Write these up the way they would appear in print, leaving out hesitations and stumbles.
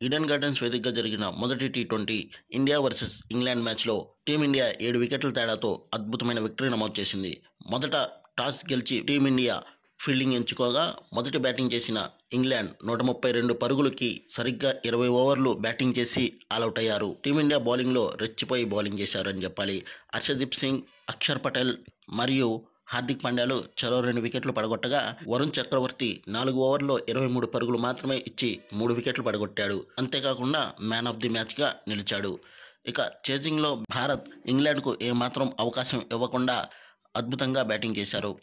Eden gardens వేదికగా జరిగిన మొదటి టీ20 ఇండియా వర్సెస్ ఇంగ్లాండ్ మ్యాచ్లో టీమిండియా 7 వికెట్ల తేడాతో అద్భుతమైన విక్టరీ నమోదు చేసింది. మొదట టాస్ గెలిచి టీమిండియా ఫీల్డింగ్ ఎంచుకోగా మొదటి బ్యాటింగ్ చేసిన ఇంగ్లాండ్ 132 పరుగులకి సరిగ్గా 20 ఓవర్లు బ్యాటింగ్ చేసి ఆలౌట్ అయ్యారు. టీమిండియా బౌలింగ్లో రెచ్చిపోయి బౌలింగ్ చేశారని చెప్పాలి. హర్షదీప్ సింగ్, అక్షర్ పటేల్ మరియు హార్దిక్ పాండ్యాలు చెరో 2 వికెట్లు పడగొట్టగా వరుణ్ చక్రవర్తి 4 ఓవర్లలో 23 పరుగులు మాత్రమే ఇచ్చి 3 వికెట్లు పడగొట్టాడు. అంతేకాకుండా మ్యాన్ ఆఫ్ ది మ్యాచ్గా నిలిచాడు. ఇక చేజింగ్లో భారత్ ఇంగ్లాండ్కు ఏమాత్రం అవకాశం ఇవ్వకుండా అద్భుతంగా బ్యాటింగ్ చేశారు.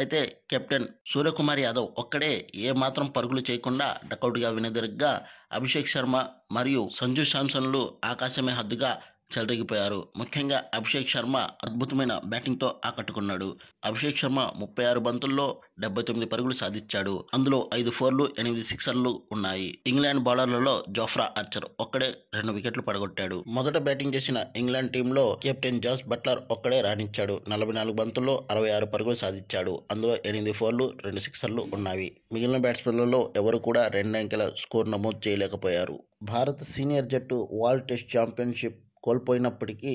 అయితే కెప్టెన్ సూర్యకుమార్ యాదవ్ ఒక్కడే ఏమాత్రం పరుగులు చేయకుండా డకౌట్గా వెనుదిరగ్గా అభిషేక్ శర్మ మరియు సంజు శాంసన్లు ఆకాశమే హద్దుగా చెలరేగిపోయారు. ముఖ్యంగా అభిషేక్ శర్మ అద్భుతమైన బ్యాటింగ్తో ఆకట్టుకున్నాడు. అభిషేక్ శర్మ 36 బంతుల్లో 79 పరుగులు సాధించాడు. అందులో 5 ఫోర్లు, 8 సిక్సర్లు ఉన్నాయి. ఇంగ్లాండ్ బౌలర్లలో జోఫ్రా ఆర్చర్ ఒక్కడే 2 వికెట్లు పడగొట్టాడు. మొదట బ్యాటింగ్ చేసిన ఇంగ్లాండ్ టీంలో కెప్టెన్ జాస్ బట్లర్ ఒక్కడే రాణించాడు. 44 బంతుల్లో 66 పరుగులు సాధించాడు. అందులో 8 ఫోర్లు, 2 సిక్సర్లు ఉన్నాయి. మిగిలిన బ్యాట్స్మెన్లలో ఎవరు కూడా 2 అంకెల స్కోర్ నమోదు చేయలేకపోయారు. భారత సీనియర్ జట్టు వరల్డ్ టెస్ట్ ఛాంపియన్షిప్ కోల్పోయినప్పటికీ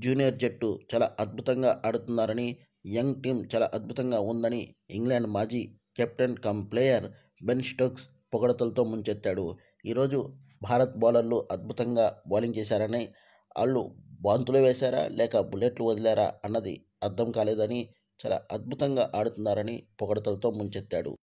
జూనియర్ జట్టు చాలా అద్భుతంగా ఆడుతున్నారని, యంగ్ టీం చాలా అద్భుతంగా ఉందని ఇంగ్లాండ్ మాజీ captain cum player Ben Stokes పొగడతలతో ముంచెత్తాడు. ఈరోజు భారత్ బౌలర్లు అద్భుతంగా బౌలింగ్ చేశారని, వాళ్ళు బంతులు వేశారా లేక బుల్లెట్లు వదిలారా అన్నది అర్థం కాలేదని, చాలా అద్భుతంగా ఆడుతున్నారని పొగడతలతో ముంచెత్తాడు.